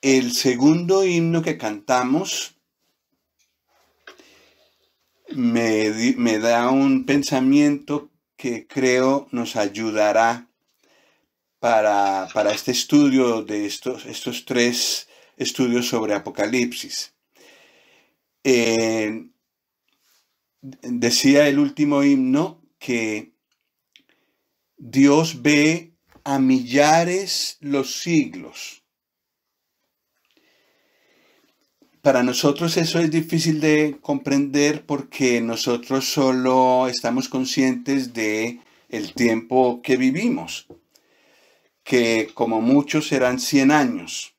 El segundo himno que cantamos me da un pensamiento que creo nos ayudará para este estudio de estos tres estudios sobre Apocalipsis. Decía el último himno que Dios ve a millares los siglos. Para nosotros eso es difícil de comprender porque nosotros solo estamos conscientes de el tiempo que vivimos, que como muchos serán 100 años.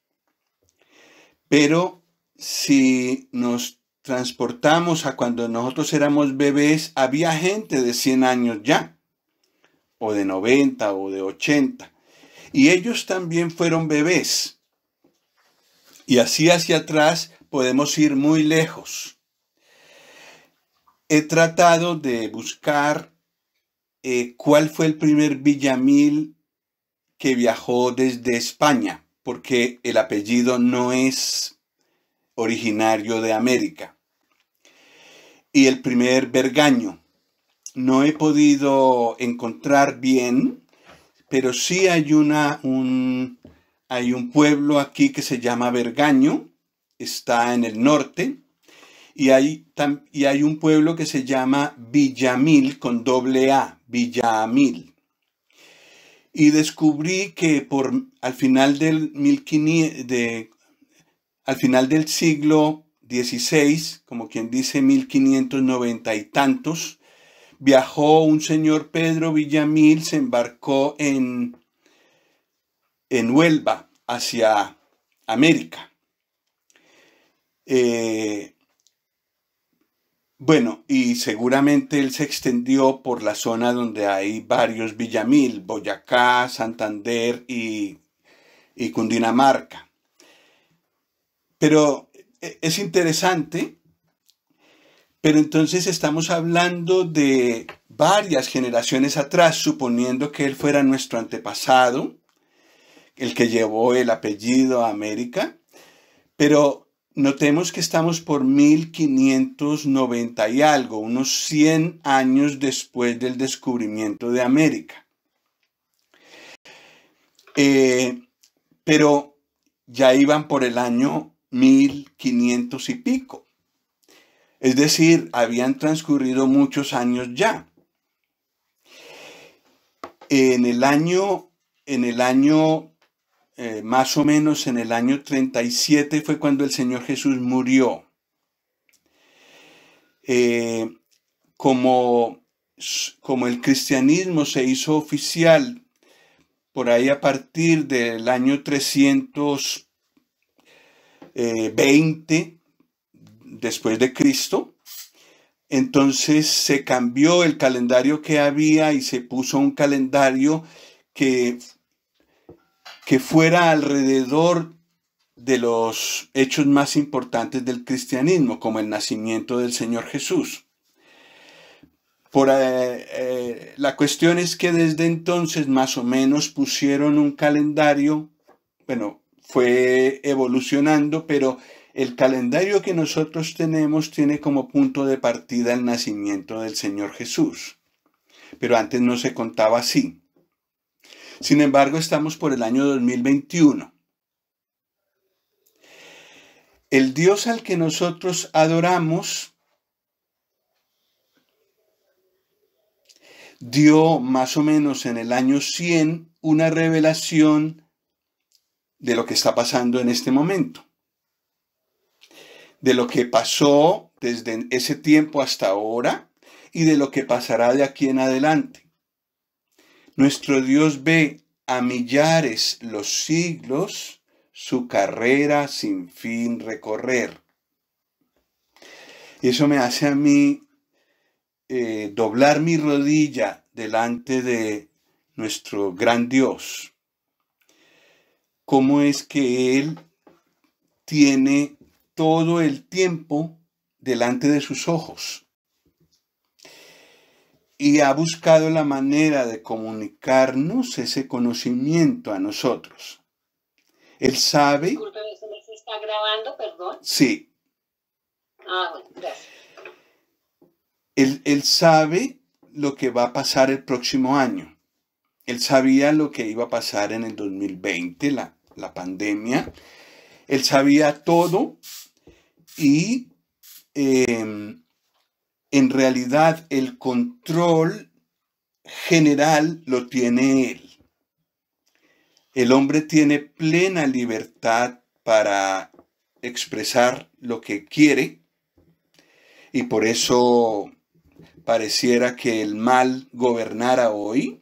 Pero si nos transportamos a cuando nosotros éramos bebés, había gente de 100 años ya, o de 90 o de 80, y ellos también fueron bebés. Y así hacia atrás podemos ir muy lejos. He tratado de buscar cuál fue el primer Villamil que viajó desde España, porque el apellido no es originario de América. Y el primer Bergaño. No he podido encontrar bien, pero sí hay un pueblo aquí que se llama Bergaño, está en el norte, y hay un pueblo que se llama Villamil con doble A, Villamil. Y descubrí que al final del siglo XVI, como quien dice 1590 y tantos, viajó un señor Pedro Villamil, se embarcó en Huelva hacia América. Bueno, y seguramente él se extendió por la zona donde hay varios Villamil, Boyacá, Santander y Cundinamarca. Pero es interesante, pero entonces estamos hablando de varias generaciones atrás, suponiendo que él fuera nuestro antepasado, el que llevó el apellido a América, pero notemos que estamos por 1590 y algo, unos 100 años después del descubrimiento de América. Pero ya iban por el año 1500 y pico. Es decir, habían transcurrido muchos años ya. En el año más o menos en el año 37 fue cuando el Señor Jesús murió. Como el cristianismo se hizo oficial por ahí a partir del año 320 después de Cristo, entonces se cambió el calendario que había y se puso un calendario que fuera alrededor de los hechos más importantes del cristianismo, como el nacimiento del Señor Jesús. La cuestión es que desde entonces más o menos pusieron un calendario, bueno, fue evolucionando, pero el calendario que nosotros tenemos tiene como punto de partida el nacimiento del Señor Jesús. Pero antes no se contaba así. Sin embargo, estamos por el año 2021. El Dios al que nosotros adoramos dio más o menos en el año 100 una revelación de lo que está pasando en este momento. De lo que pasó desde ese tiempo hasta ahora y de lo que pasará de aquí en adelante. Nuestro Dios ve a millares los siglos su carrera sin fin recorrer. Y eso me hace a mí doblar mi rodilla delante de nuestro gran Dios. ¿Cómo es que Él tiene todo el tiempo delante de sus ojos? Y ha buscado la manera de comunicarnos ese conocimiento a nosotros. Él sabe grabando, perdón? Sí. Bueno, gracias. Él sabe lo que va a pasar el próximo año. Él sabía lo que iba a pasar en el 2020, la pandemia. Él sabía todo y en realidad el control general lo tiene él. El hombre tiene plena libertad para expresar lo que quiere y por eso pareciera que el mal gobernara hoy,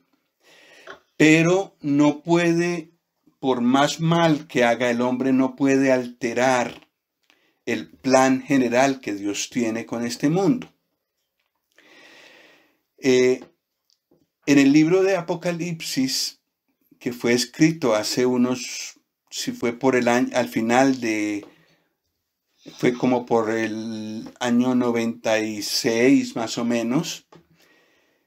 pero no puede, por más mal que haga el hombre, no puede alterar el plan general que Dios tiene con este mundo. En el libro de Apocalipsis, que fue escrito hace si fue por el año, al final fue como por el año 96 más o menos,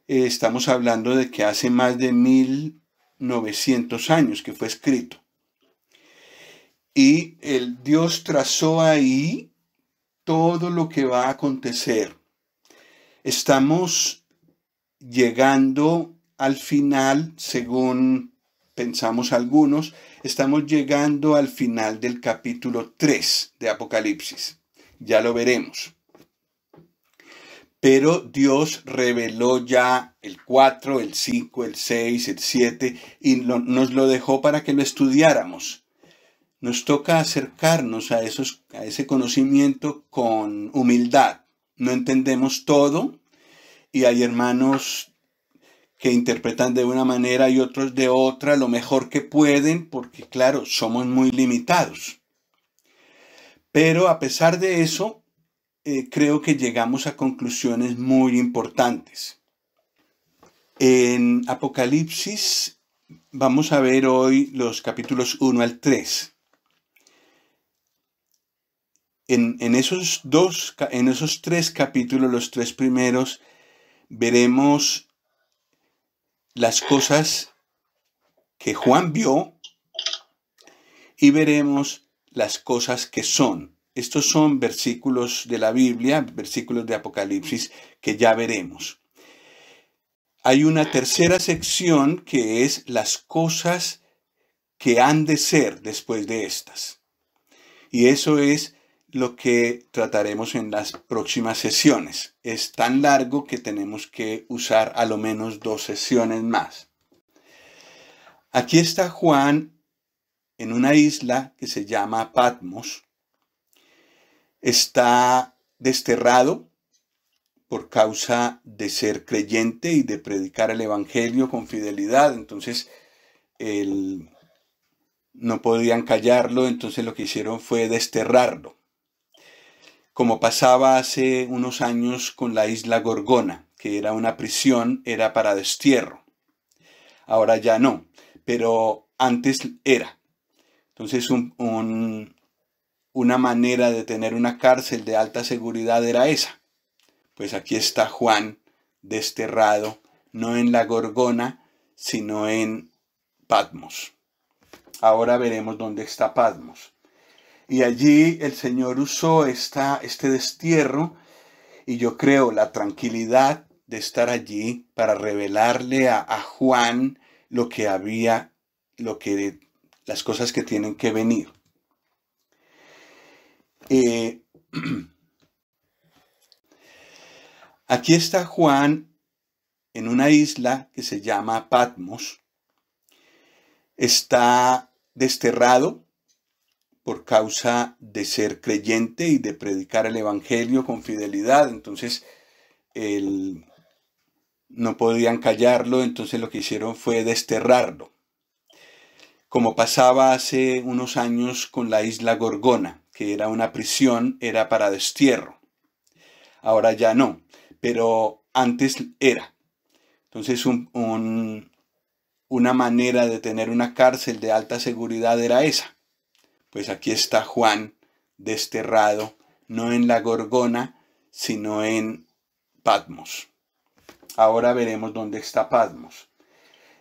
estamos hablando de que hace más de 1900 años que fue escrito. Y el Dios trazó ahí todo lo que va a acontecer. Estamos llegando al final, según pensamos algunos, estamos llegando al final del capítulo 3 de Apocalipsis. Ya lo veremos. Pero Dios reveló ya el 4, el 5, el 6, el 7 y nos lo dejó para que lo estudiáramos. Nos toca acercarnos a ese conocimiento con humildad. No entendemos todo y hay hermanos que interpretan de una manera y otros de otra lo mejor que pueden, porque claro, somos muy limitados. Pero a pesar de eso, creo que llegamos a conclusiones muy importantes. En Apocalipsis vamos a ver hoy los capítulos 1 al 3. En esos tres capítulos, los tres primeros, veremos las cosas que Juan vio y veremos las cosas que son. Estos son versículos de la Biblia, versículos de Apocalipsis que ya veremos. Hay una tercera sección que es las cosas que han de ser después de estas. Y eso es lo que trataremos en las próximas sesiones. Es tan largo que tenemos que usar a lo menos 2 sesiones más. Aquí está Juan en una isla que se llama Patmos. Está desterrado por causa de ser creyente y de predicar el evangelio con fidelidad. Entonces, no podían callarlo, entonces lo que hicieron fue desterrarlo. Como pasaba hace unos años con la isla Gorgona, que era una prisión, era para destierro. Ahora ya no, pero antes era. Entonces una manera de tener una cárcel de alta seguridad era esa. Pues aquí está Juan desterrado, no en la Gorgona, sino en Patmos. Ahora veremos dónde está Patmos. Y allí el Señor usó este destierro y yo creo la tranquilidad de estar allí para revelarle a Juan las cosas que tienen que venir. Aquí está Juan en una isla que se llama Patmos. Está desterrado por causa de ser creyente y de predicar el evangelio con fidelidad. Entonces, no podían callarlo, entonces lo que hicieron fue desterrarlo. Como pasaba hace unos años con la isla Gorgona, que era una prisión, era para destierro. Ahora ya no, pero antes era. Entonces una manera de tener una cárcel de alta seguridad era esa. Pues aquí está Juan desterrado, no en la Gorgona, sino en Patmos. Ahora veremos dónde está Patmos.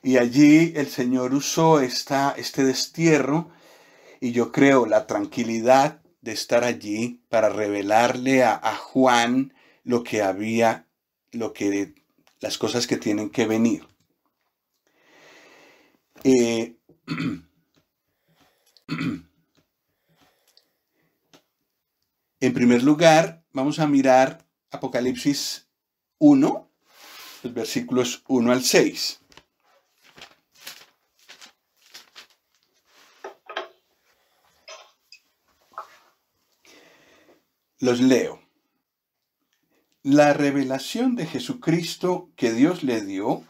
Y allí el Señor usó este destierro y yo creo la tranquilidad de estar allí para revelarle a Juan las cosas que tienen que venir. En primer lugar, vamos a mirar Apocalipsis 1, los versículos 1 al 6. Los leo. La revelación de Jesucristo que Dios le dio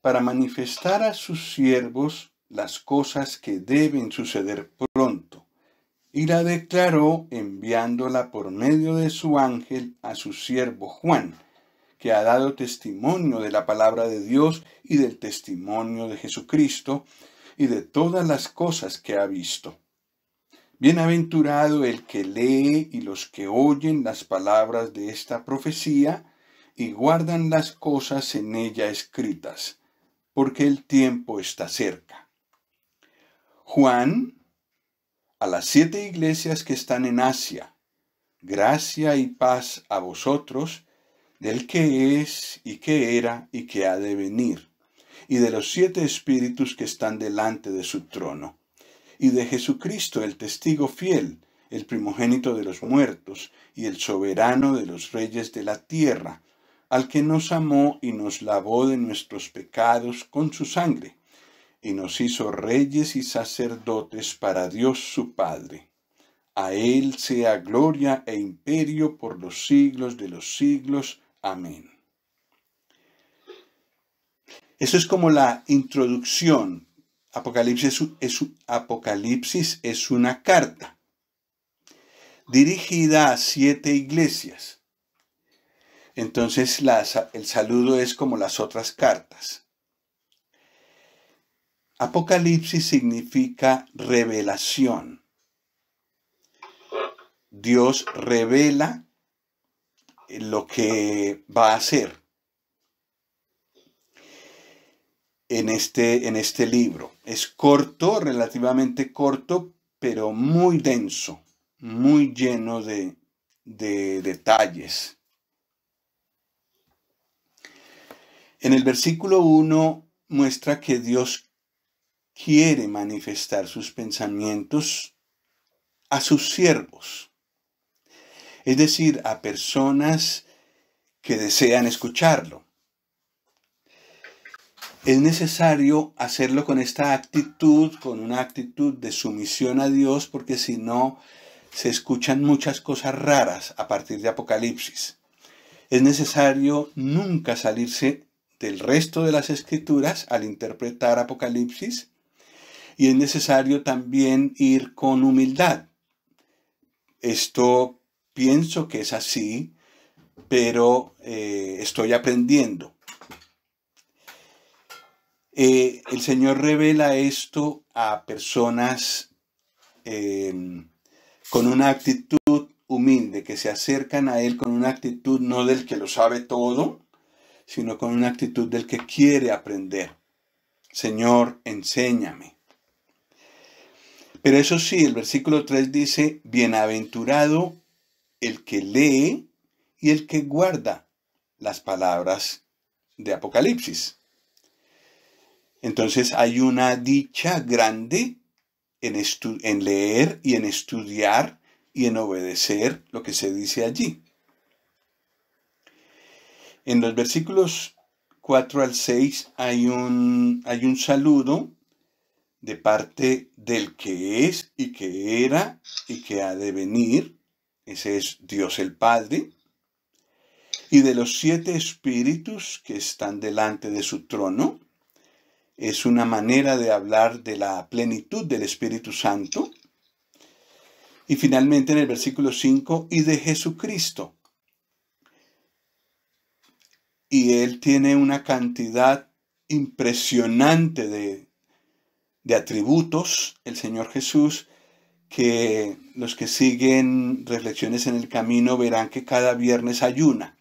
para manifestar a sus siervos las cosas que deben suceder pronto, y la declaró enviándola por medio de su ángel a su siervo Juan, que ha dado testimonio de la palabra de Dios y del testimonio de Jesucristo y de todas las cosas que ha visto. Bienaventurado el que lee y los que oyen las palabras de esta profecía y guardan las cosas en ella escritas, porque el tiempo está cerca. Juan, a las 7 iglesias que están en Asia, gracia y paz a vosotros, del que es y que era y que ha de venir, y de los 7 espíritus que están delante de su trono, y de Jesucristo el testigo fiel, el primogénito de los muertos, y el soberano de los reyes de la tierra, al que nos amó y nos lavó de nuestros pecados con su sangre, y nos hizo reyes y sacerdotes para Dios su Padre. A él sea gloria e imperio por los siglos de los siglos. Amén. Eso es como la introducción. Apocalipsis es una carta dirigida a 7 iglesias. Entonces el saludo es como las otras cartas. Apocalipsis significa revelación. Dios revela lo que va a hacer en este libro. Es corto, relativamente corto, pero muy denso, muy lleno de detalles. En el versículo 1 muestra que Dios quiere manifestar sus pensamientos a sus siervos, es decir, a personas que desean escucharlo. Es necesario hacerlo con esta actitud, con una actitud de sumisión a Dios, porque si no, se escuchan muchas cosas raras a partir de Apocalipsis. Es necesario nunca salirse del resto de las Escrituras al interpretar Apocalipsis, y es necesario también ir con humildad. Esto pienso que es así, pero estoy aprendiendo. El Señor revela esto a personas con una actitud humilde, que se acercan a Él con una actitud no del que lo sabe todo, sino con una actitud del que quiere aprender. Señor, enséñame. Pero eso sí, el versículo 3 dice, bienaventurado el que lee y el que guarda las palabras de Apocalipsis. Entonces hay una dicha grande en leer y en estudiar y en obedecer lo que se dice allí. En los versículos 4 al 6 hay un saludo de parte del que es y que era y que ha de venir. Ese es Dios el Padre. Y de los 7 espíritus que están delante de su trono. Es una manera de hablar de la plenitud del Espíritu Santo. Y finalmente en el versículo 5, y de Jesucristo. Y Él tiene una cantidad impresionante de atributos, el Señor Jesús, que los que siguen Reflexiones en el Camino verán que cada viernes hay una.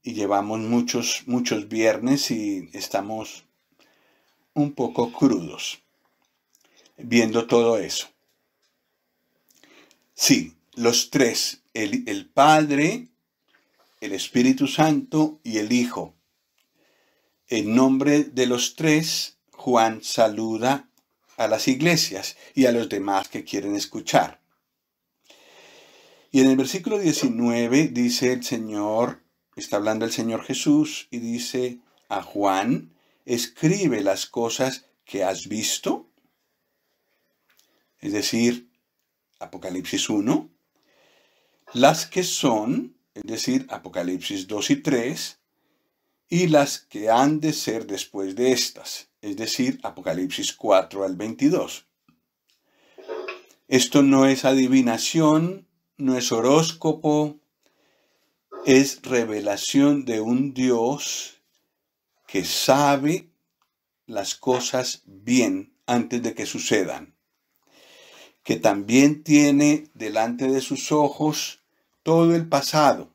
Y llevamos muchos viernes y estamos un poco crudos viendo todo eso. Sí, los tres, el Padre, el Espíritu Santo y el Hijo. En nombre de los tres, Juan saluda a las iglesias y a los demás que quieren escuchar. Y en el versículo 19 dice el Señor, está hablando el Señor Jesús y dice a Juan, escribe las cosas que has visto, es decir, Apocalipsis 1, las que son, es decir, Apocalipsis 2 y 3, y las que han de ser después de estas, es decir, Apocalipsis 4 al 22. Esto no es adivinación, no es horóscopo, es revelación de un Dios que sabe las cosas bien antes de que sucedan, que también tiene delante de sus ojos todo el pasado,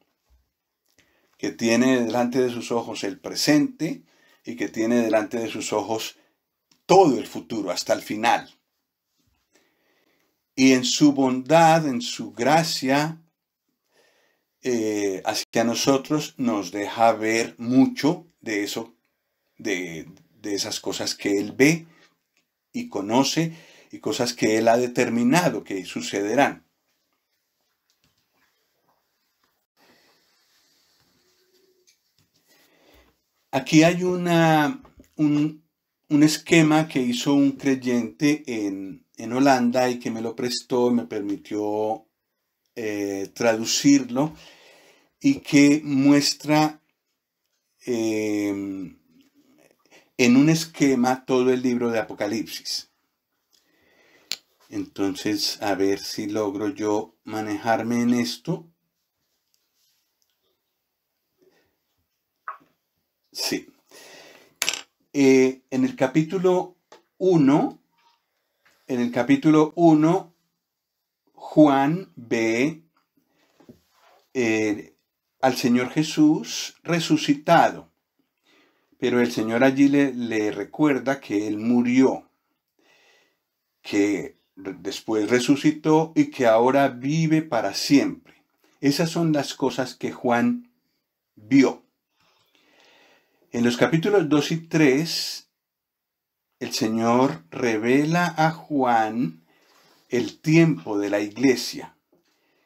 que tiene delante de sus ojos el presente y que tiene delante de sus ojos todo el futuro hasta el final. Y en su bondad, en su gracia, hacia nosotros nos deja ver mucho de eso, de esas cosas que Él ve y conoce y cosas que Él ha determinado que sucederán. Aquí hay un esquema que hizo un creyente en Holanda y que me lo prestó y me permitió traducirlo y que muestra en un esquema todo el libro de Apocalipsis. Entonces, a ver si logro yo manejarme en esto. Sí. En el capítulo 1, Juan ve al Señor Jesús resucitado, pero el Señor allí le recuerda que Él murió, que después resucitó y que ahora vive para siempre. Esas son las cosas que Juan vio. En los capítulos 2 y 3, el Señor revela a Juan el tiempo de la iglesia.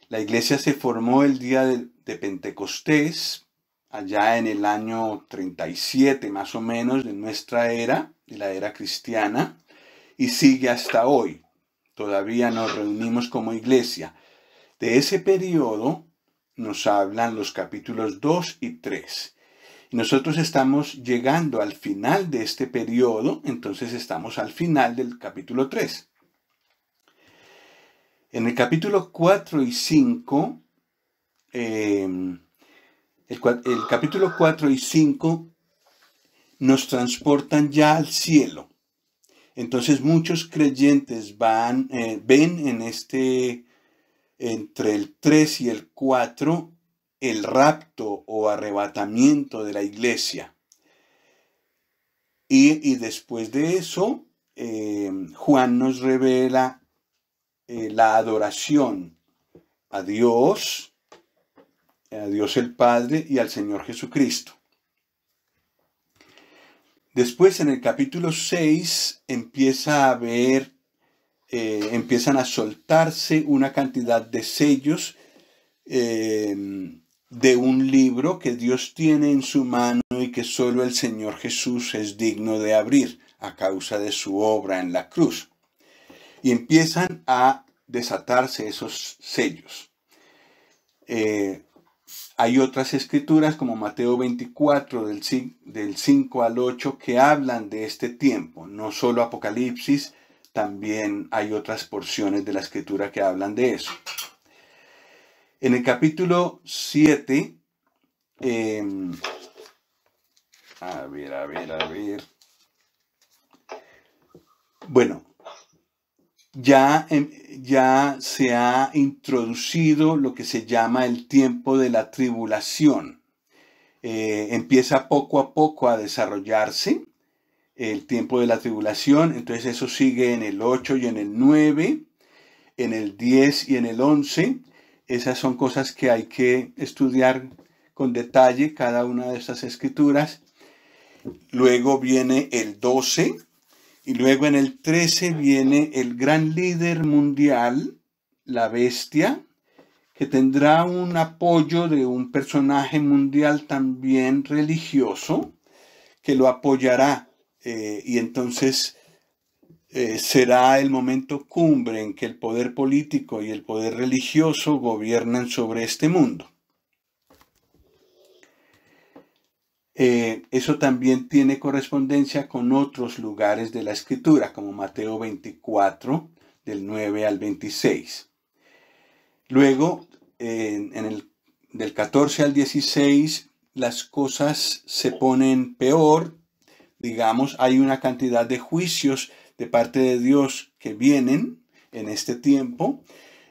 La iglesia se formó el día de Pentecostés, allá en el año 37 más o menos de nuestra era, de la era cristiana, y sigue hasta hoy. Todavía nos reunimos como iglesia. De ese periodo nos hablan los capítulos 2 y 3. Y nosotros estamos llegando al final de este periodo, entonces estamos al final del capítulo 3. En el capítulo 4 y 5, el capítulo 4 y 5 nos transportan ya al cielo. Entonces muchos creyentes ven en entre el 3 y el 4, el rapto o arrebatamiento de la iglesia. Y después de eso, Juan nos revela la adoración a Dios el Padre y al Señor Jesucristo. Después, en el capítulo 6, empiezan a soltarse una cantidad de sellos de un libro que Dios tiene en su mano y que solo el Señor Jesús es digno de abrir a causa de su obra en la cruz. Y empiezan a desatarse esos sellos. Hay otras escrituras como Mateo 24 del 5 al 8 que hablan de este tiempo. No solo Apocalipsis, también hay otras porciones de la escritura que hablan de eso. En el capítulo 7, a ver. Bueno, ya se ha introducido lo que se llama el tiempo de la tribulación. Empieza poco a poco a desarrollarse el tiempo de la tribulación, entonces eso sigue en el 8 y en el 9. en el 10 y en el 11. Esas son cosas que hay que estudiar con detalle, cada una de estas escrituras. Luego viene el 12 y luego en el 13 viene el gran líder mundial, la bestia, que tendrá un apoyo de un personaje mundial también religioso, que lo apoyará. Y entonces será el momento cumbre en que el poder político y el poder religioso gobiernan sobre este mundo. Eso también tiene correspondencia con otros lugares de la Escritura, como Mateo 24, del 9 al 26. Luego, del 14 al 16, las cosas se ponen peor. Digamos, hay una cantidad de juicios de parte de Dios que vienen en este tiempo.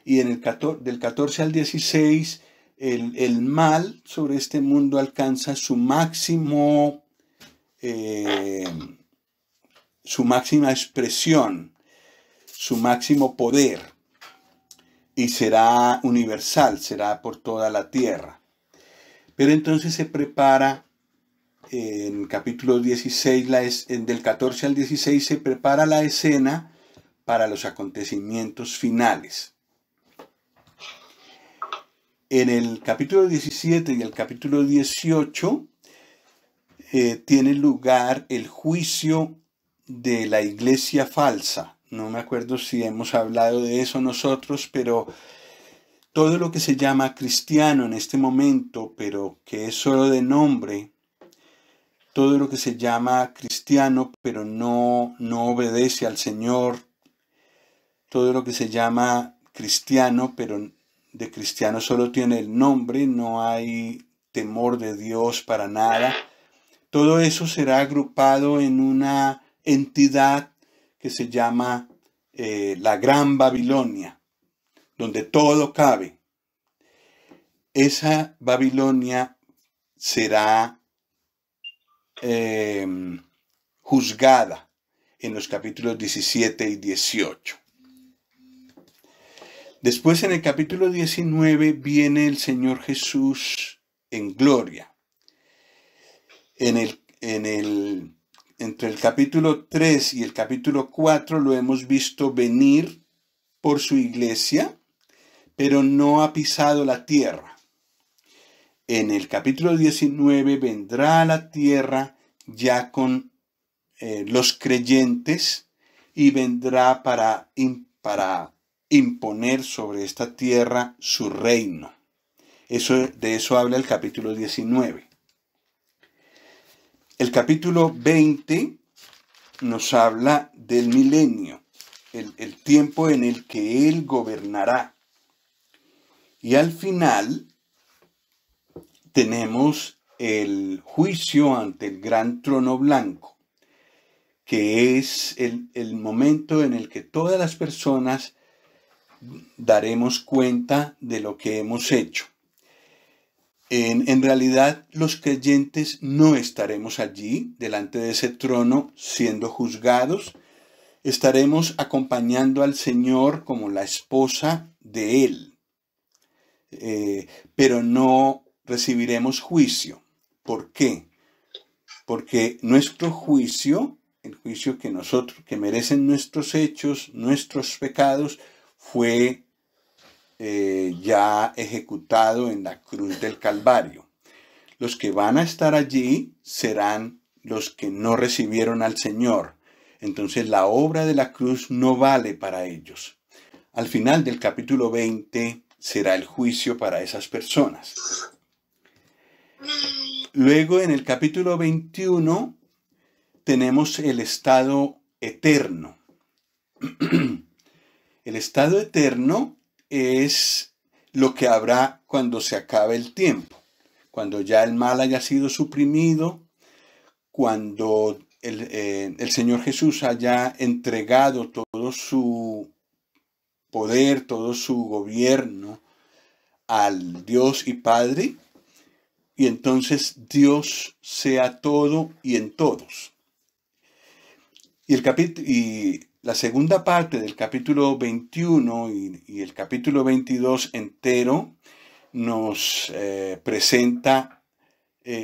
Y del 14 al 16, el mal sobre este mundo alcanza su máxima expresión, su máximo poder, y será universal, será por toda la tierra. Pero entonces se prepara, en capítulo 16, del 14 al 16, se prepara la escena para los acontecimientos finales. En el capítulo 17 y el capítulo 18 tiene lugar el juicio de la iglesia falsa. No me acuerdo si hemos hablado de eso nosotros, pero todo lo que se llama cristiano en este momento, pero que es solo de nombre, todo lo que se llama cristiano, pero no obedece al Señor, todo lo que se llama cristiano, pero de cristiano solo tiene el nombre, no hay temor de Dios para nada. Todo eso será agrupado en una entidad que se llama la Gran Babilonia, donde todo cabe. Esa Babilonia será juzgada en los capítulos 17 y 18. Después, en el capítulo 19, viene el Señor Jesús en gloria. Entre el capítulo 3 y el capítulo 4 lo hemos visto venir por su iglesia, pero no ha pisado la tierra. En el capítulo 19 vendrá a la tierra ya con los creyentes y vendrá para imponer sobre esta tierra su reino. De eso habla el capítulo 19. El capítulo 20 nos habla del milenio, el tiempo en el que Él gobernará. Y al final tenemos el juicio ante el gran trono blanco, que es el momento en el que todas las personas daremos cuenta de lo que hemos hecho. En realidad, los creyentes no estaremos allí, delante de ese trono, siendo juzgados. Estaremos acompañando al Señor como la esposa de Él. Pero no recibiremos juicio. ¿Por qué? Porque nuestro juicio, el juicio que merecen nuestros hechos, nuestros pecados, fue ya ejecutado en la cruz del Calvario. Los que van a estar allí serán los que no recibieron al Señor. Entonces la obra de la cruz no vale para ellos. Al final del capítulo 20 será el juicio para esas personas. Luego en el capítulo 21 tenemos el estado eterno. El estado eterno es lo que habrá cuando se acabe el tiempo, cuando ya el mal haya sido suprimido, cuando el Señor Jesús haya entregado todo su poder, todo su gobierno al Dios y Padre, y entonces Dios sea todo y en todos. Y La segunda parte del capítulo 21 y el capítulo 22 entero nos presenta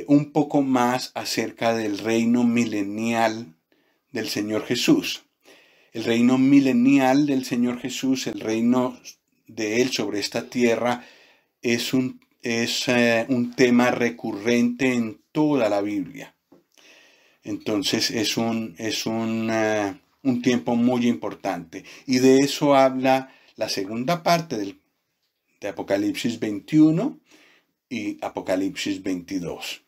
un poco más acerca del reino milenial del Señor Jesús. El reino milenial del Señor Jesús, el reino de Él sobre esta tierra, es un tema recurrente en toda la Biblia. Entonces es un tiempo muy importante. Y de eso habla la segunda parte de Apocalipsis 21 y Apocalipsis 22.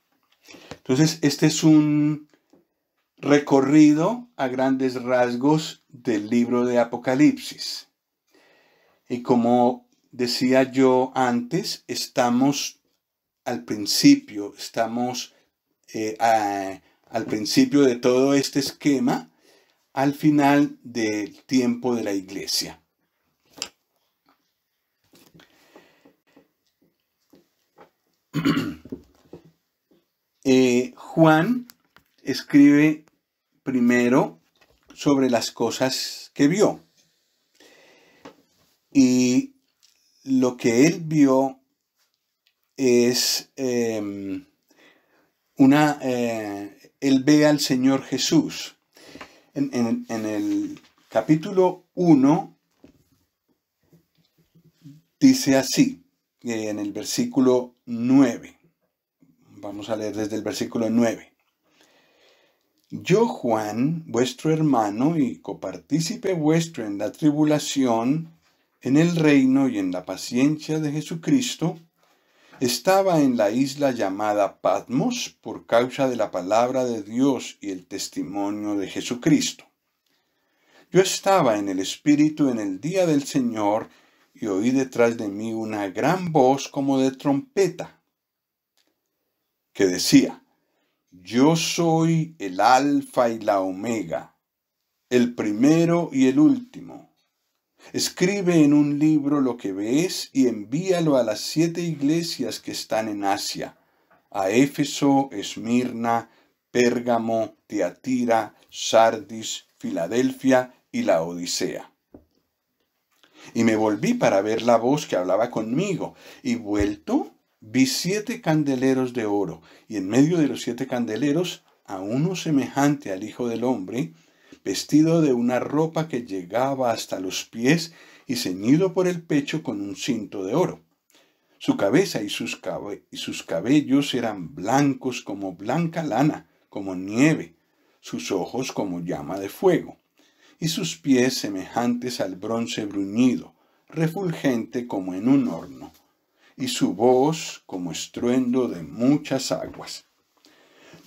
Entonces este es un recorrido a grandes rasgos del libro de Apocalipsis. Y como decía yo antes, estamos al principio, al principio de todo este esquema, al final del tiempo de la iglesia. Juan escribe primero sobre las cosas que vio. Y lo que él vio es él ve al Señor Jesús. En el capítulo 1 dice así, en el versículo 9. Vamos a leer desde el versículo 9. Yo, Juan, vuestro hermano y copartícipe vuestro en la tribulación, en el reino y en la paciencia de Jesucristo, estaba en la isla llamada Patmos por causa de la palabra de Dios y el testimonio de Jesucristo. Yo estaba en el Espíritu en el día del Señor y oí detrás de mí una gran voz como de trompeta, que decía: Yo soy el Alfa y la Omega, el primero y el último. Escribe en un libro lo que ves y envíalo a las 7 iglesias que están en Asia, a Éfeso, Esmirna, Pérgamo, Tiatira, Sardis, Filadelfia y la Odisea. Y me volví para ver la voz que hablaba conmigo, y vuelto vi 7 candeleros de oro, y en medio de los 7 candeleros a uno semejante al Hijo del Hombre, vestido de una ropa que llegaba hasta los pies y ceñido por el pecho con un cinto de oro. Su cabeza y sus cabellos eran blancos como blanca lana, como nieve, sus ojos como llama de fuego, y sus pies semejantes al bronce bruñido, refulgente como en un horno, y su voz como estruendo de muchas aguas.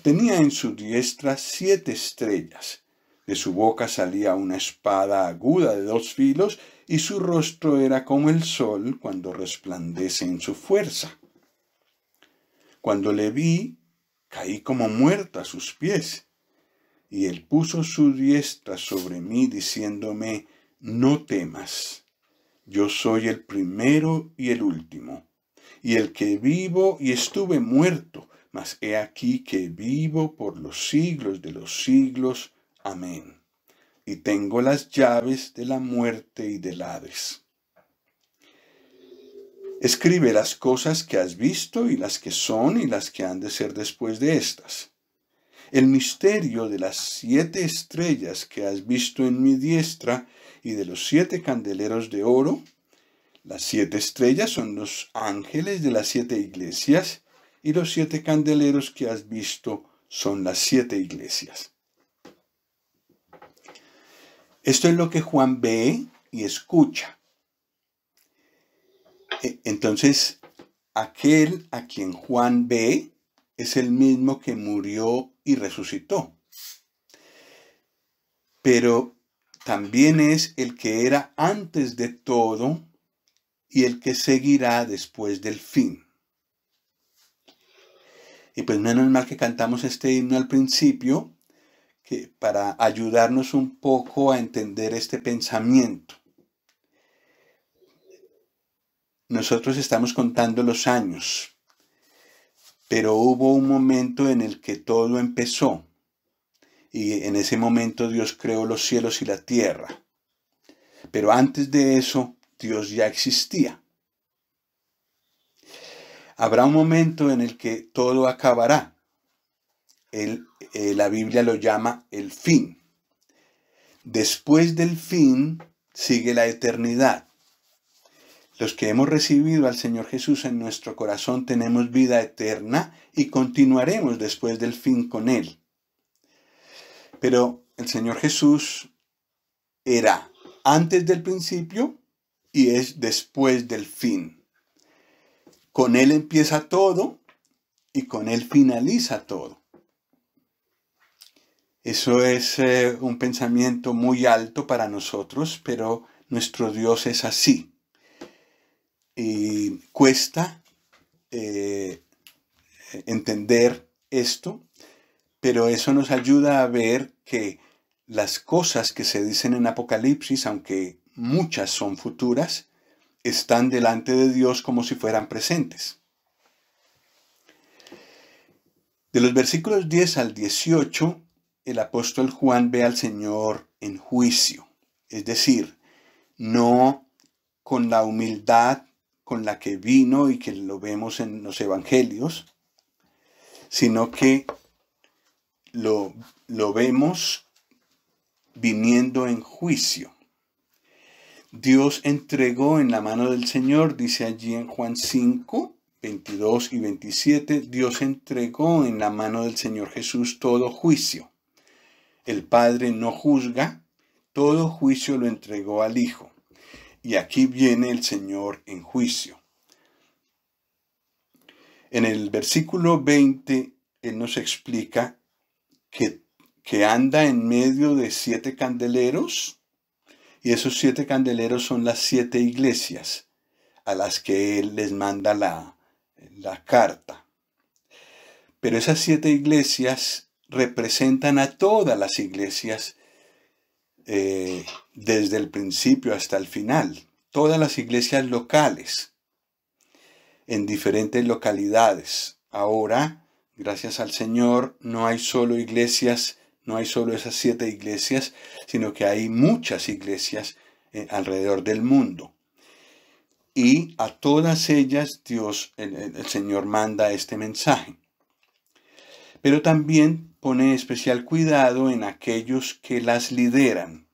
Tenía en su diestra 7 estrellas, de su boca salía una espada aguda de 2 filos, y su rostro era como el sol cuando resplandece en su fuerza. Cuando le vi, caí como muerto a sus pies, y él puso su diestra sobre mí, diciéndome: No temas, yo soy el primero y el último, y el que vivo y estuve muerto, mas he aquí que vivo por los siglos de los siglos. Amén. Y tengo las llaves de la muerte y del Hades. Escribe las cosas que has visto y las que son y las que han de ser después de estas. El misterio de las 7 estrellas que has visto en mi diestra y de los 7 candeleros de oro. Las 7 estrellas son los ángeles de las 7 iglesias y los 7 candeleros que has visto son las 7 iglesias. Esto es lo que Juan ve y escucha. Entonces, aquel a quien Juan ve es el mismo que murió y resucitó. Pero también es el que era antes de todo y el que seguirá después del fin. Y pues menos mal que cantamos este himno al principio, para ayudarnos un poco a entender este pensamiento. Nosotros estamos contando los años, pero hubo un momento en el que todo empezó. y en ese momento Dios creó los cielos y la tierra. Pero antes de eso, Dios ya existía. Habrá un momento en el que todo acabará. La Biblia lo llama el fin. Después del fin sigue la eternidad. Los que hemos recibido al Señor Jesús en nuestro corazón tenemos vida eterna y continuaremos después del fin con Él. Pero el Señor Jesús era antes del principio y es después del fin. Con Él empieza todo y con Él finaliza todo. Eso es un pensamiento muy alto para nosotros, pero nuestro Dios es así. Y cuesta entender esto, pero eso nos ayuda a ver que las cosas que se dicen en Apocalipsis, aunque muchas son futuras, están delante de Dios como si fueran presentes. De los versículos 10 al 18, el apóstol Juan ve al Señor en juicio, es decir, no con la humildad con la que vino y que lo vemos en los evangelios, sino que lo vemos viniendo en juicio. Dios entregó en la mano del Señor, dice allí en Juan 5, 22 y 27, Dios entregó en la mano del Señor Jesús todo juicio. El Padre no juzga, todo juicio lo entregó al Hijo. Y aquí viene el Señor en juicio. En el versículo 20, Él nos explica que anda en medio de 7 candeleros, y esos 7 candeleros son las 7 iglesias a las que Él les manda la carta. Pero esas 7 iglesias representan a todas las iglesias desde el principio hasta el final. Todas las iglesias locales en diferentes localidades. Ahora, gracias al Señor, no hay solo iglesias, no hay solo esas 7 iglesias, sino que hay muchas iglesias alrededor del mundo. Y a todas ellas Dios, el Señor manda este mensaje. Pero también pone especial cuidado en aquellos que las lideran.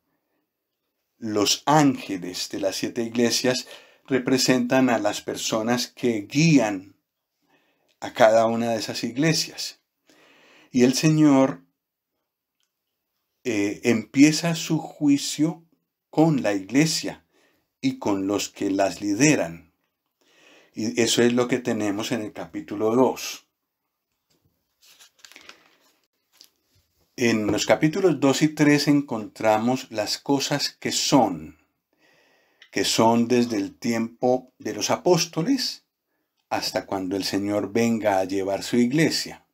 Los ángeles de las 7 iglesias representan a las personas que guían a cada una de esas iglesias. Y el Señor empieza su juicio con la iglesia y con los que las lideran. Y eso es lo que tenemos en el capítulo 2. En los capítulos 2 y 3 encontramos las cosas que son desde el tiempo de los apóstoles hasta cuando el Señor venga a llevar su iglesia.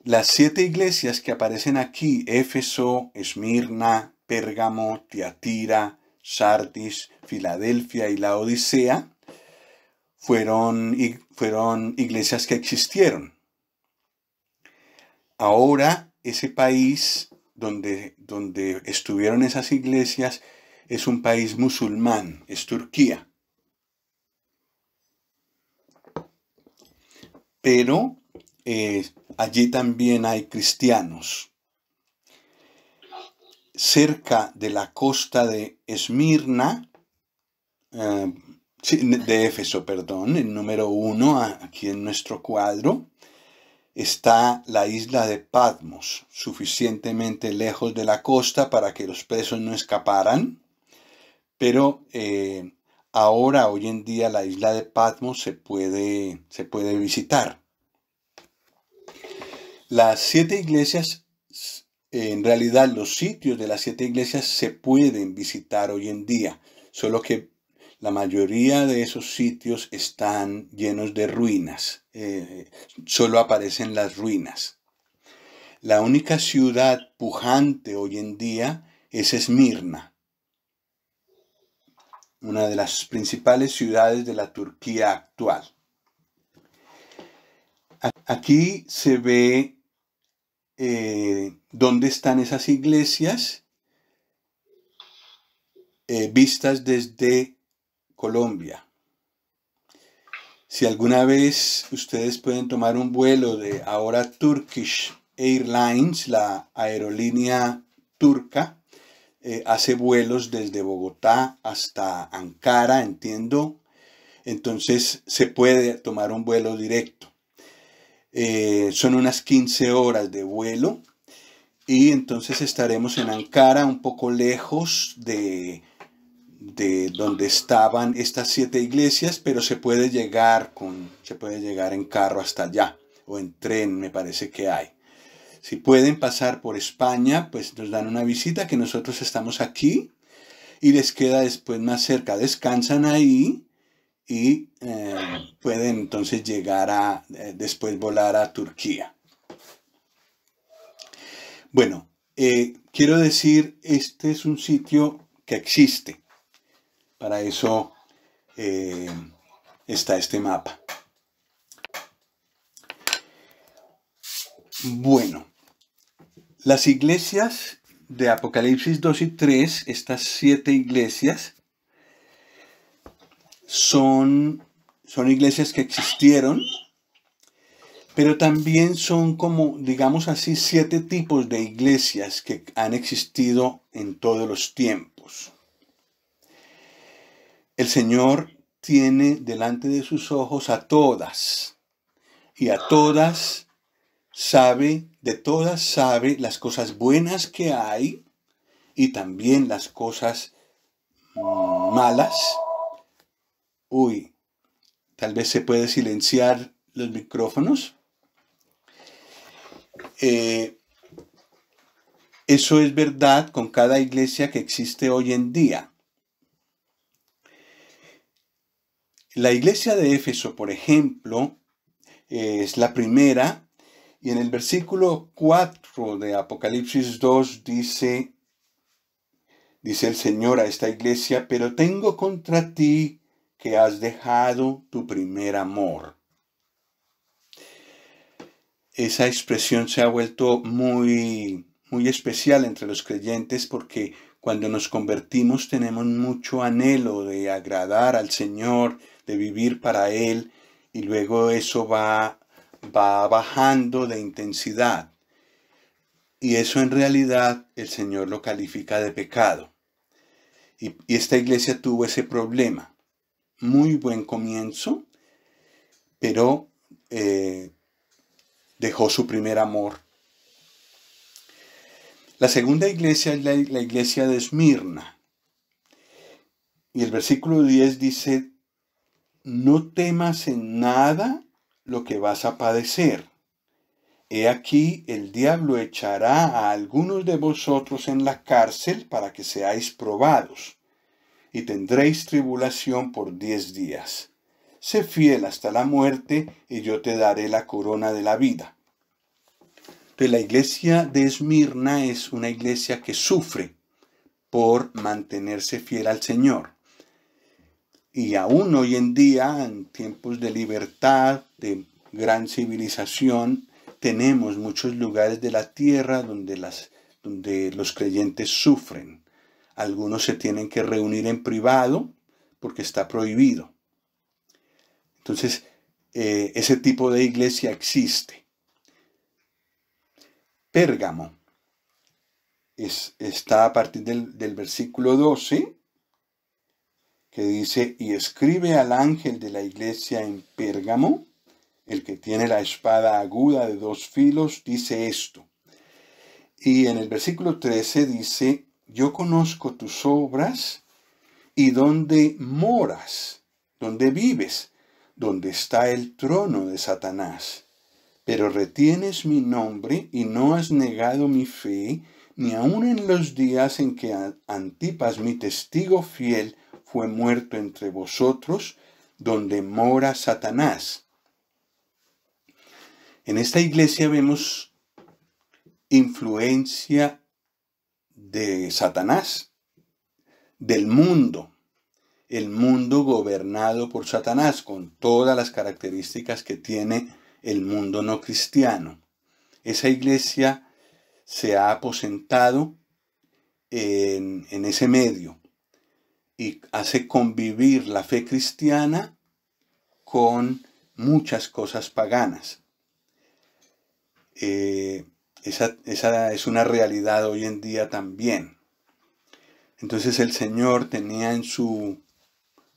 Las 7 iglesias que aparecen aquí, Éfeso, Esmirna, Pérgamo, Tiatira, Sardis, Filadelfia y la Odisea, fueron iglesias que existieron. Ahora, ese país donde estuvieron esas iglesias es un país musulmán, es Turquía. Pero allí también hay cristianos. Cerca de la costa de Esmirna, de Éfeso, perdón, el número 1 aquí en nuestro cuadro, está la isla de Patmos, suficientemente lejos de la costa para que los presos no escaparan, pero hoy en día la isla de Patmos se puede visitar. Las 7 iglesias, en realidad los sitios de las 7 iglesias se pueden visitar hoy en día, solo que la mayoría de esos sitios están llenos de ruinas, solo aparecen las ruinas. La única ciudad pujante hoy en día es Esmirna, una de las principales ciudades de la Turquía actual. Aquí se ve dónde están esas iglesias vistas desde Colombia. Si alguna vez ustedes pueden tomar un vuelo de ahora Turkish Airlines, la aerolínea turca, hace vuelos desde Bogotá hasta Ankara, entiendo. Entonces se puede tomar un vuelo directo. Son unas 15 horas de vuelo y entonces estaremos en Ankara, un poco lejos de donde estaban estas 7 iglesias, pero se puede llegar en carro hasta allá, o en tren me parece que hay. Si pueden pasar por España, pues nos dan una visita, que nosotros estamos aquí, y les queda después más cerca. Descansan ahí y pueden entonces llegar después volar a Turquía. Bueno, quiero decir, este es un sitio que existe. Para eso está este mapa. Bueno, las iglesias de Apocalipsis 2 y 3, estas 7 iglesias, son iglesias que existieron, pero también son como, digamos así, 7 tipos de iglesias que han existido en todos los tiempos. El Señor tiene delante de sus ojos a todas, y a todas sabe las cosas buenas que hay y también las cosas malas. Uy, tal vez se puede silenciar los micrófonos. Eso es verdad con cada iglesia que existe hoy en día. La iglesia de Éfeso, por ejemplo, es la primera, y en el versículo 4 de Apocalipsis 2 dice el Señor a esta iglesia: pero tengo contra ti que has dejado tu primer amor. Esa expresión se ha vuelto muy, muy especial entre los creyentes, porque cuando nos convertimos tenemos mucho anhelo de agradar al Señor, de vivir para Él, y luego eso va bajando de intensidad. Y eso en realidad el Señor lo califica de pecado. Y esta iglesia tuvo ese problema. Muy buen comienzo, pero dejó su primer amor. La segunda iglesia es la iglesia de Esmirna. Y el versículo 10 dice: no temas en nada lo que vas a padecer. He aquí, el diablo echará a algunos de vosotros en la cárcel para que seáis probados, y tendréis tribulación por 10 días. Sé fiel hasta la muerte, y yo te daré la corona de la vida. Entonces, la iglesia de Esmirna es una iglesia que sufre por mantenerse fiel al Señor. Y aún hoy en día, en tiempos de libertad, de gran civilización, tenemos muchos lugares de la tierra donde los creyentes sufren. Algunos se tienen que reunir en privado porque está prohibido. Entonces, ese tipo de iglesia existe. Pérgamo está a partir del versículo 12, que dice: y escribe al ángel de la iglesia en Pérgamo, el que tiene la espada aguda de 2 filos, dice esto. Y en el versículo 13 dice: yo conozco tus obras y dónde moras, dónde vives, donde está el trono de Satanás. Pero retienes mi nombre y no has negado mi fe, ni aun en los días en que Antipas, mi testigo fiel, fue muerto entre vosotros, donde mora Satanás. En esta iglesia vemos influencia de Satanás, del mundo, el mundo gobernado por Satanás, con todas las características que tiene el mundo no cristiano. esa iglesia se ha aposentado en ese medio y hace convivir la fe cristiana con muchas cosas paganas. Esa es una realidad hoy en día también. Entonces el Señor tenía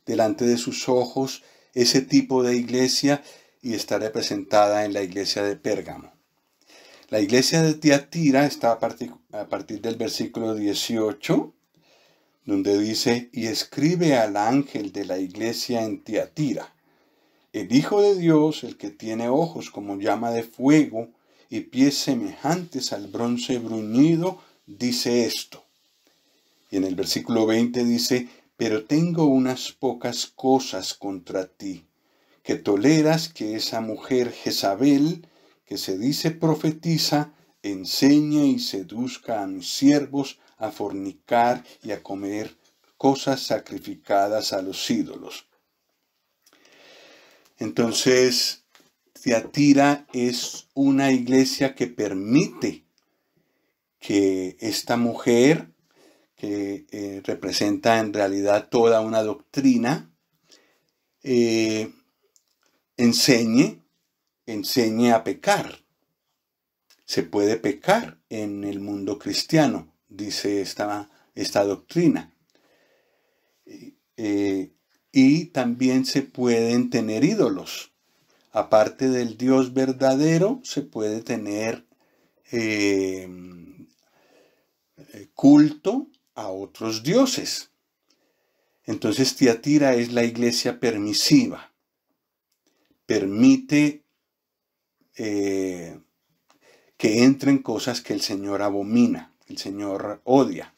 delante de sus ojos ese tipo de iglesia y está representada en la iglesia de Pérgamo. La iglesia de Tiatira está a partir del versículo 18, donde dice: y escribe al ángel de la iglesia en Tiatira, el Hijo de Dios, el que tiene ojos como llama de fuego y pies semejantes al bronce bruñido, dice esto. Y en el versículo 20 dice: pero tengo unas pocas cosas contra ti, que toleras que esa mujer Jezabel, que se dice profetiza, enseñe y seduzca a mis siervos a fornicar y a comer cosas sacrificadas a los ídolos. Entonces, Tiatira es una iglesia que permite que esta mujer, que representa en realidad toda una doctrina, enseñe a pecar. Se puede pecar en el mundo cristiano, dice esta doctrina. Y también se pueden tener ídolos. Aparte del Dios verdadero, se puede tener culto a otros dioses. Entonces Tiatira es la iglesia permisiva. Permite que entren cosas que el Señor abomina, el Señor odia.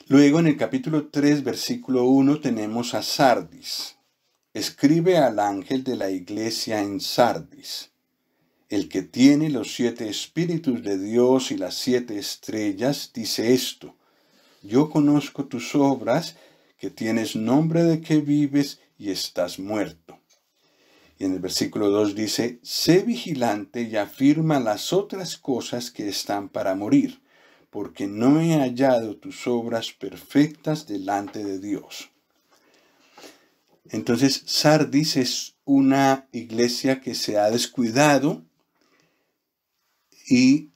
Luego en el capítulo 3, versículo 1, tenemos a Sardis. Escribe al ángel de la iglesia en Sardis, el que tiene los 7 espíritus de Dios y las 7 estrellas, dice esto: yo conozco tus obras, que tienes nombre de que vives y estás muerto. Y en el versículo 2 dice: sé vigilante y afirma las otras cosas que están para morir, porque no he hallado tus obras perfectas delante de Dios. Entonces, Sardis es una iglesia que se ha descuidado y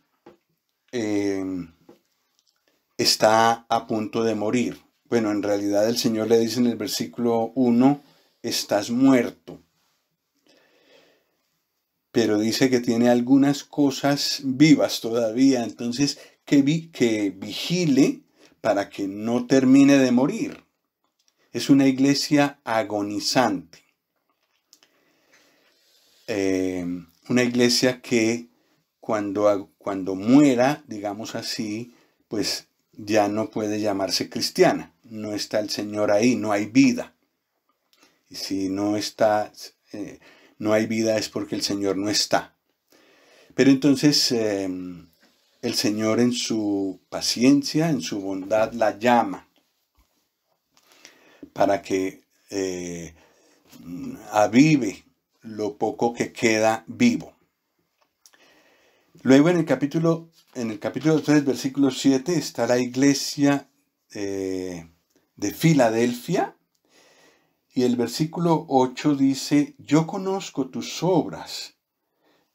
está a punto de morir. Bueno, en realidad el Señor le dice en el versículo 1, estás muerto. Pero dice que tiene algunas cosas vivas todavía, entonces que vigile para que no termine de morir. Es una iglesia agonizante. Una iglesia que cuando muera, digamos así, pues ya no puede llamarse cristiana. No está el Señor ahí, no hay vida. Y si no hay vida es porque el Señor no está. Pero entonces el Señor en su paciencia, en su bondad, la llama para que avive lo poco que queda vivo. Luego en el capítulo 3, versículo 7, está la iglesia de Filadelfia. Y el versículo 8 dice: yo conozco tus obras.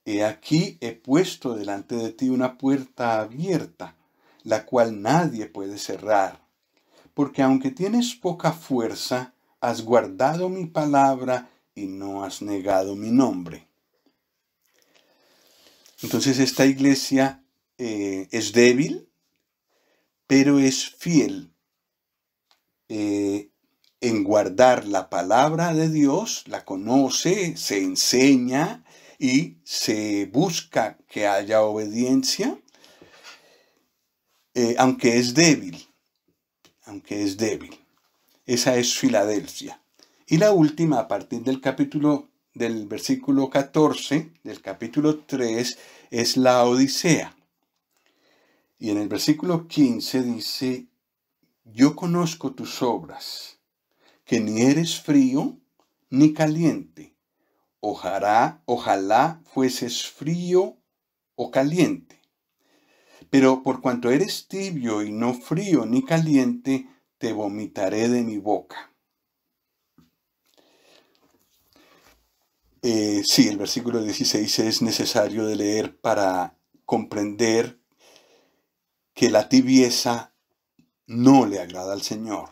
He aquí he puesto delante de ti una puerta abierta, la cual nadie puede cerrar. Porque aunque tienes poca fuerza, has guardado mi palabra y no has negado mi nombre. Entonces esta iglesia es débil, pero es fiel en guardar la palabra de Dios, la conoce, se enseña y se busca que haya obediencia, aunque es débil. Esa es Filadelfia. Y la última, a partir del versículo 14, del capítulo 3, es la Odisea. Y en el versículo 15 dice: yo conozco tus obras, que ni eres frío ni caliente. ojalá fueses frío o caliente. Pero por cuanto eres tibio y no frío ni caliente, te vomitaré de mi boca. Sí, el versículo 16 es necesario de leer para comprender que la tibieza no le agrada al Señor.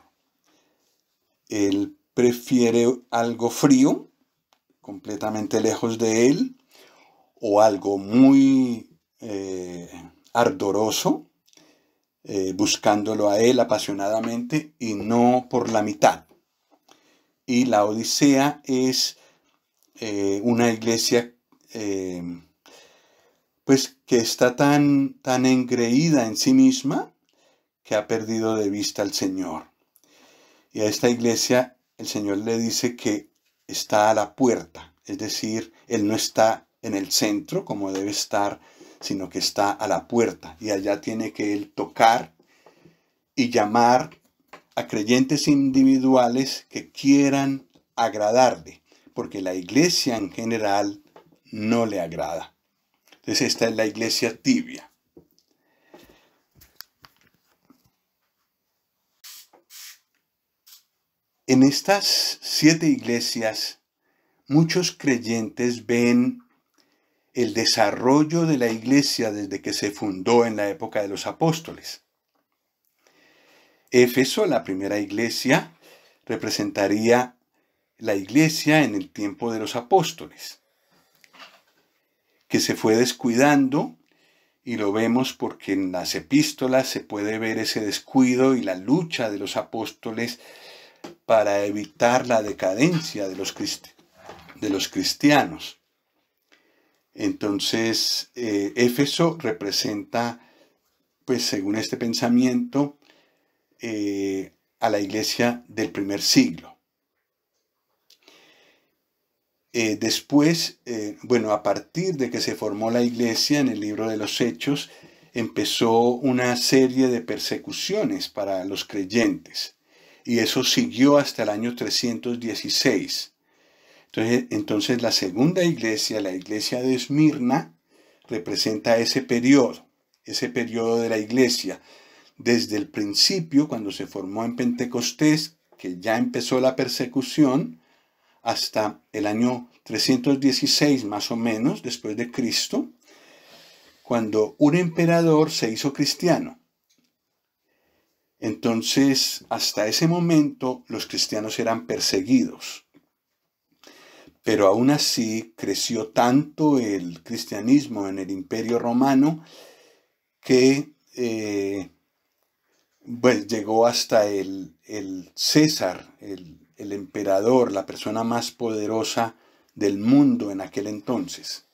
Él prefiere algo frío, completamente lejos de Él, o algo muy ardoroso, buscándolo a Él apasionadamente y no por la mitad. Y la Odisea es una iglesia pues que está tan engreída en sí misma que ha perdido de vista al Señor. Y a esta iglesia el Señor le dice que está a la puerta, es decir, Él no está en el centro como debe estar, sino que está a la puerta y allá tiene que Él tocar y llamar a creyentes individuales que quieran agradarle, porque la iglesia en general no le agrada. Entonces esta es la iglesia tibia. En estas 7 iglesias, muchos creyentes ven el desarrollo de la iglesia desde que se fundó en la época de los apóstoles. Éfeso, la primera iglesia, representaría la iglesia en el tiempo de los apóstoles, que se fue descuidando, y lo vemos porque en las epístolas se puede ver ese descuido y la lucha de los apóstoles para evitar la decadencia de los cristianos. Entonces, Éfeso representa, pues según este pensamiento, a la iglesia del primer siglo. Después, a partir de que se formó la iglesia en el libro de los Hechos, empezó una serie de persecuciones para los creyentes. Y eso siguió hasta el año 316. Entonces la segunda iglesia, la iglesia de Esmirna, representa ese periodo de la iglesia. Desde el principio, cuando se formó en Pentecostés, que ya empezó la persecución, hasta el año 316 más o menos, después de Cristo, cuando un emperador se hizo cristiano. Entonces, hasta ese momento, los cristianos eran perseguidos. Pero aún así, creció tanto el cristianismo en el Imperio Romano que llegó hasta el César, el emperador, la persona más poderosa del mundo en aquel entonces.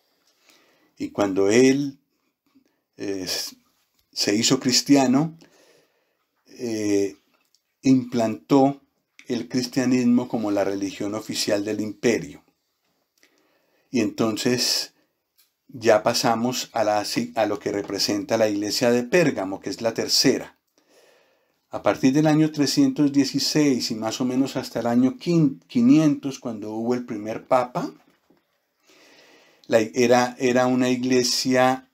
Y cuando él se hizo cristiano, implantó el cristianismo como la religión oficial del imperio. Y entonces ya pasamos a lo que representa la iglesia de Pérgamo, que es la tercera. A partir del año 316 y más o menos hasta el año 500, cuando hubo el primer papa, era una iglesia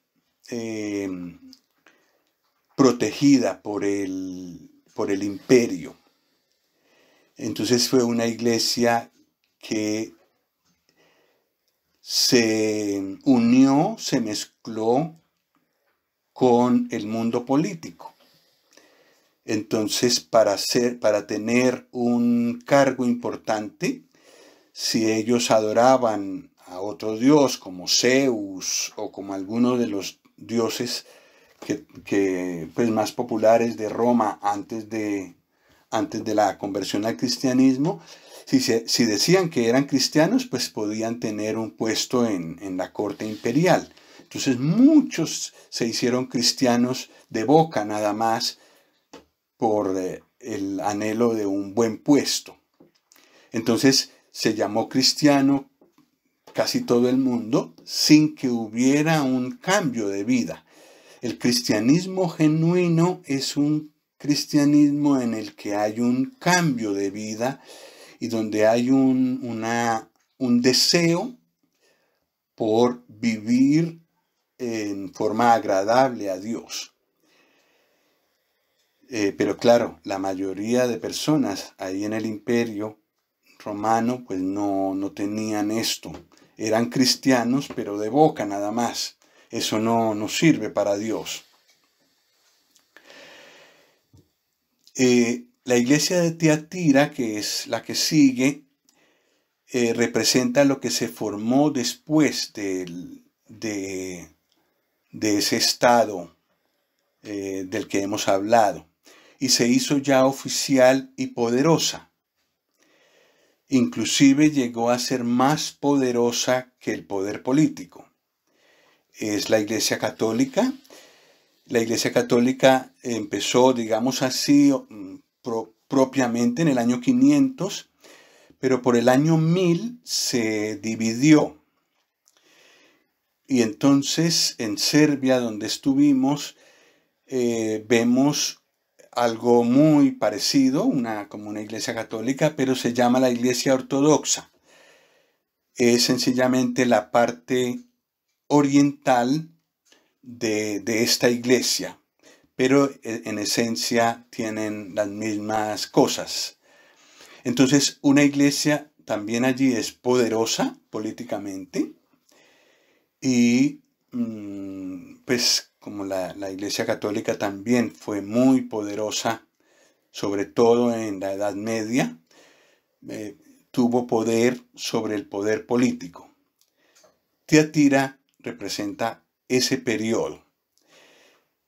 protegida por el imperio. Entonces fue una iglesia que se unió, se mezcló con el mundo político. Entonces, para tener un cargo importante, si ellos adoraban a otro dios como Zeus o como alguno de los dioses que más populares de Roma antes de la conversión al cristianismo, si decían que eran cristianos, pues podían tener un puesto en la corte imperial. Entonces muchos se hicieron cristianos de boca nada más por el anhelo de un buen puesto. Entonces se llamó cristiano casi todo el mundo sin que hubiera un cambio de vida. El cristianismo genuino es un cristianismo en el que hay un cambio de vida y donde hay un deseo por vivir en forma agradable a Dios. Pero claro, la mayoría de personas ahí en el Imperio Romano pues no tenían esto. Eran cristianos, pero de boca nada más. Eso no sirve para Dios. La iglesia de Tiatira, que es la que sigue, representa lo que se formó después de ese estado del que hemos hablado, y se hizo ya oficial y poderosa. Inclusive llegó a ser más poderosa que el poder político. Es la Iglesia Católica. La Iglesia Católica empezó, digamos así, propiamente en el año 500, pero por el año 1000 se dividió. Y entonces en Serbia, donde estuvimos, vemos algo muy parecido, como una iglesia católica, pero se llama la Iglesia Ortodoxa. Es sencillamente la parte oriental de esta iglesia, pero en esencia tienen las mismas cosas. Entonces, una iglesia también allí es poderosa políticamente y pues como la Iglesia Católica también fue muy poderosa, sobre todo en la Edad Media, tuvo poder sobre el poder político. Tiatira representa ese periodo.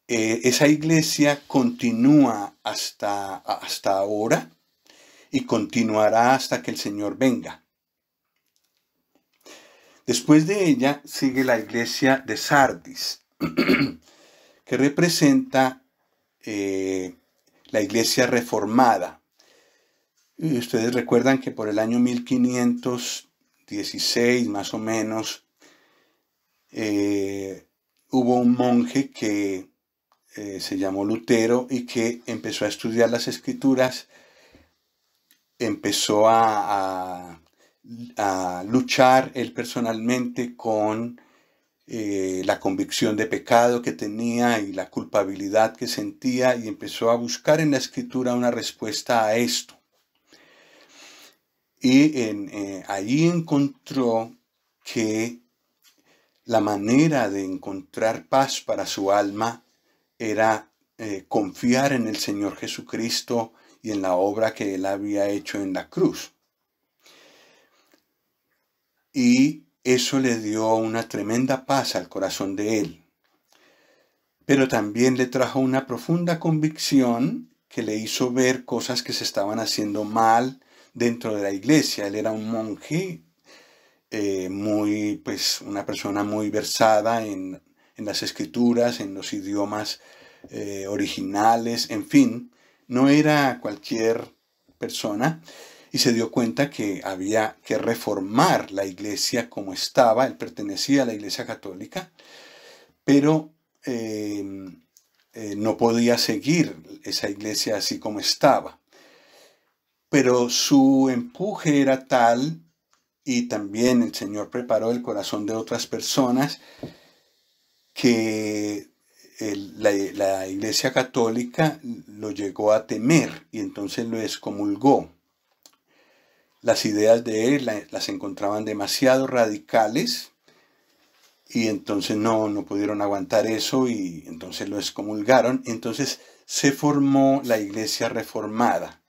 Esa iglesia continúa hasta ahora y continuará hasta que el Señor venga. Después de ella sigue la iglesia de Sardis, que representa la iglesia reformada. Y ustedes recuerdan que por el año 1516 más o menos hubo un monje que se llamó Lutero y que empezó a estudiar las Escrituras, empezó a luchar él personalmente con la convicción de pecado que tenía y la culpabilidad que sentía, y empezó a buscar en la Escritura una respuesta a esto. Y allí encontró que la manera de encontrar paz para su alma era confiar en el Señor Jesucristo y en la obra que Él había hecho en la cruz. Y eso le dio una tremenda paz al corazón de él. Pero también le trajo una profunda convicción que le hizo ver cosas que se estaban haciendo mal dentro de la iglesia. Él era un monje, una persona muy versada en las Escrituras, en los idiomas originales, en fin, no era cualquier persona. Y se dio cuenta que había que reformar la iglesia como estaba. Él pertenecía a la Iglesia Católica, pero no podía seguir esa iglesia así como estaba. Pero su empuje era tal, y también el Señor preparó el corazón de otras personas, que la Iglesia Católica lo llegó a temer y entonces lo excomulgó. Las ideas de él las encontraban demasiado radicales y entonces no pudieron aguantar eso y entonces lo excomulgaron. Entonces se formó la Iglesia Reformada,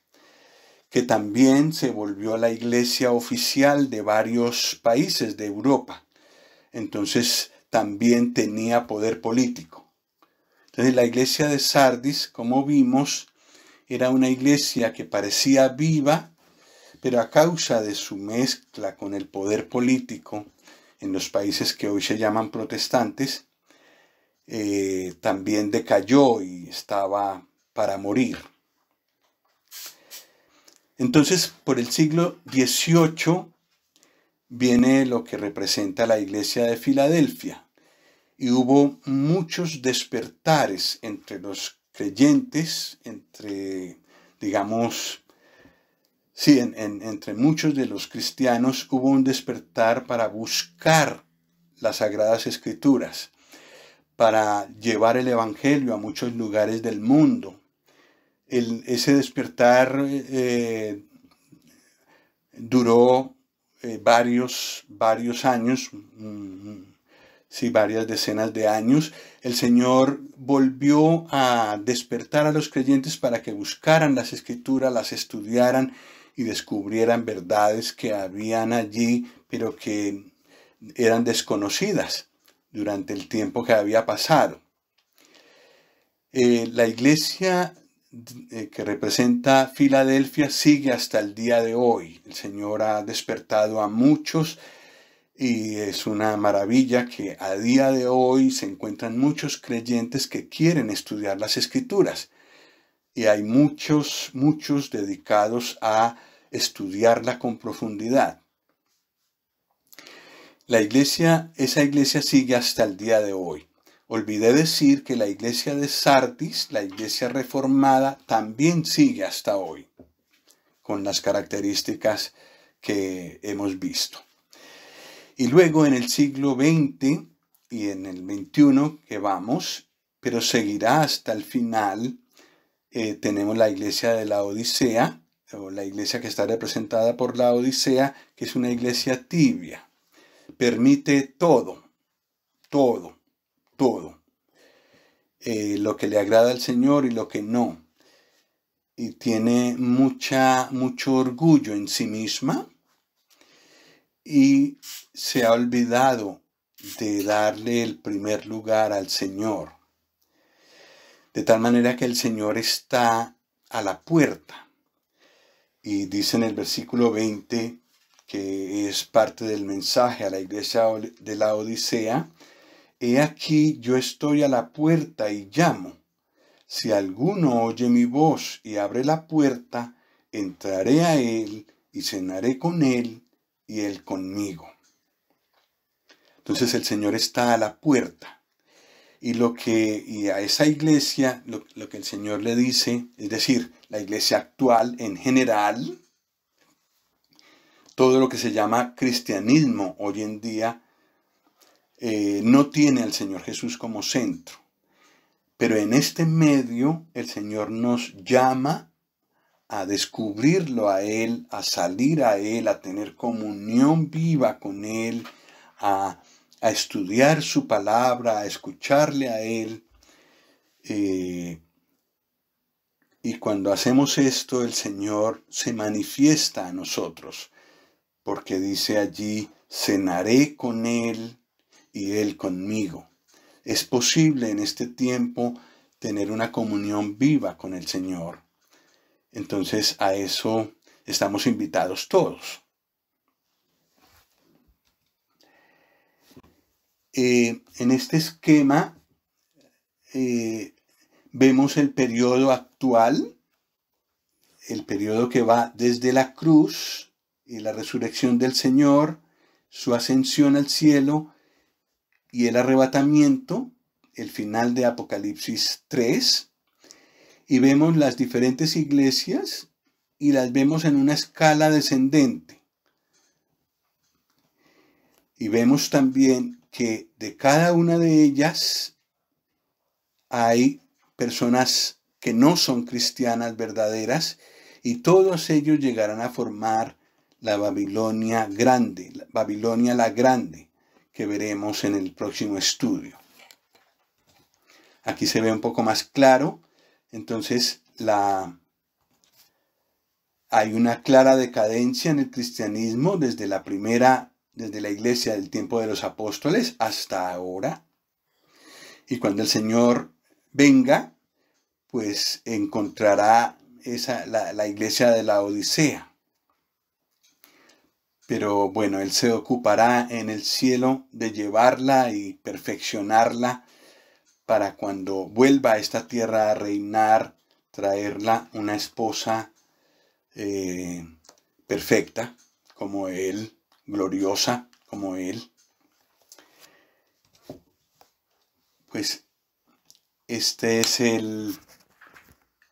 que también se volvió la iglesia oficial de varios países de Europa. Entonces también tenía poder político. Entonces la iglesia de Sardis, como vimos, era una iglesia que parecía viva, pero a causa de su mezcla con el poder político en los países que hoy se llaman protestantes, también decayó y estaba para morir. Entonces, por el siglo XVIII viene lo que representa la iglesia de Filadelfia, y hubo muchos despertares entre los creyentes, entre muchos de los cristianos hubo un despertar para buscar las Sagradas Escrituras, para llevar el Evangelio a muchos lugares del mundo. Ese despertar duró varios años, sí, varias decenas de años. El Señor volvió a despertar a los creyentes para que buscaran las Escrituras, las estudiaran y descubrieran verdades que habían allí, pero que eran desconocidas durante el tiempo que había pasado. La iglesia que representa Filadelfia sigue hasta el día de hoy. El Señor ha despertado a muchos y es una maravilla que a día de hoy se encuentran muchos creyentes que quieren estudiar las Escrituras. Y hay muchos dedicados a estudiarla con profundidad. Esa iglesia sigue hasta el día de hoy. Olvidé decir que la iglesia de Sardis, la iglesia reformada, también sigue hasta hoy, con las características que hemos visto. Y luego en el siglo XX y en el XXI que vamos, pero seguirá hasta el final, tenemos la iglesia de la Odisea, o la iglesia que está representada por la Odisea, que es una iglesia tibia. Permite todo, lo que le agrada al Señor y lo que no. Y tiene mucho orgullo en sí misma y se ha olvidado de darle el primer lugar al Señor. De tal manera que el Señor está a la puerta. Y dice en el versículo 20, que es parte del mensaje a la iglesia de la Odisea: he aquí yo estoy a la puerta y llamo. Si alguno oye mi voz y abre la puerta, entraré a él y cenaré con él y él conmigo. Entonces el Señor está a la puerta. Y a esa iglesia lo que el Señor le dice, es decir, la iglesia actual en general, todo lo que se llama cristianismo hoy en día, no tiene al Señor Jesús como centro. Pero en este medio el Señor nos llama a descubrirlo a Él, a salir a Él, a tener comunión viva con Él, a estudiar su palabra, a escucharle a Él. Y cuando hacemos esto, el Señor se manifiesta a nosotros, porque dice allí: cenaré con Él y Él conmigo. Es posible en este tiempo tener una comunión viva con el Señor. Entonces a eso estamos invitados todos. En este esquema vemos el periodo actual, el periodo que va desde la cruz y la resurrección del Señor, su ascensión al cielo y el arrebatamiento, el final de Apocalipsis 3, y vemos las diferentes iglesias y las vemos en una escala descendente. Y vemos también que de cada una de ellas hay personas que no son cristianas verdaderas, y todos ellos llegarán a formar la Babilonia grande, Babilonia la grande, que veremos en el próximo estudio. Aquí se ve un poco más claro. Entonces hay una clara decadencia en el cristianismo desde la iglesia del tiempo de los apóstoles hasta ahora. Y cuando el Señor venga, pues encontrará la iglesia de la Odisea. Pero bueno, Él se ocupará en el cielo de llevarla y perfeccionarla para cuando vuelva a esta tierra a reinar, traerla una esposa perfecta como Él, gloriosa como Él. Pues este es el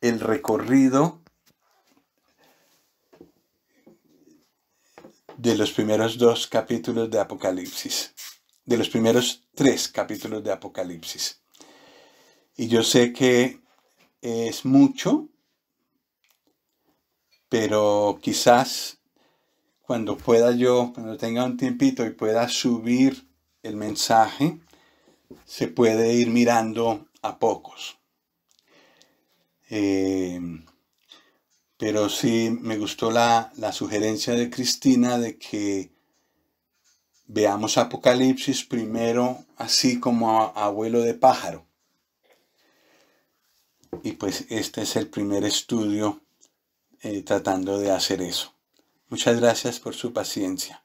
recorrido de los primeros 2 capítulos de Apocalipsis. de los primeros 3 capítulos de Apocalipsis. Y yo sé que es mucho, pero quizás cuando tenga un tiempito y pueda subir el mensaje, se puede ir mirando a pocos. Pero sí me gustó la sugerencia de Cristina de que veamos Apocalipsis primero así como a vuelo de pájaro. Y pues este es el primer estudio tratando de hacer eso. Muchas gracias por su paciencia.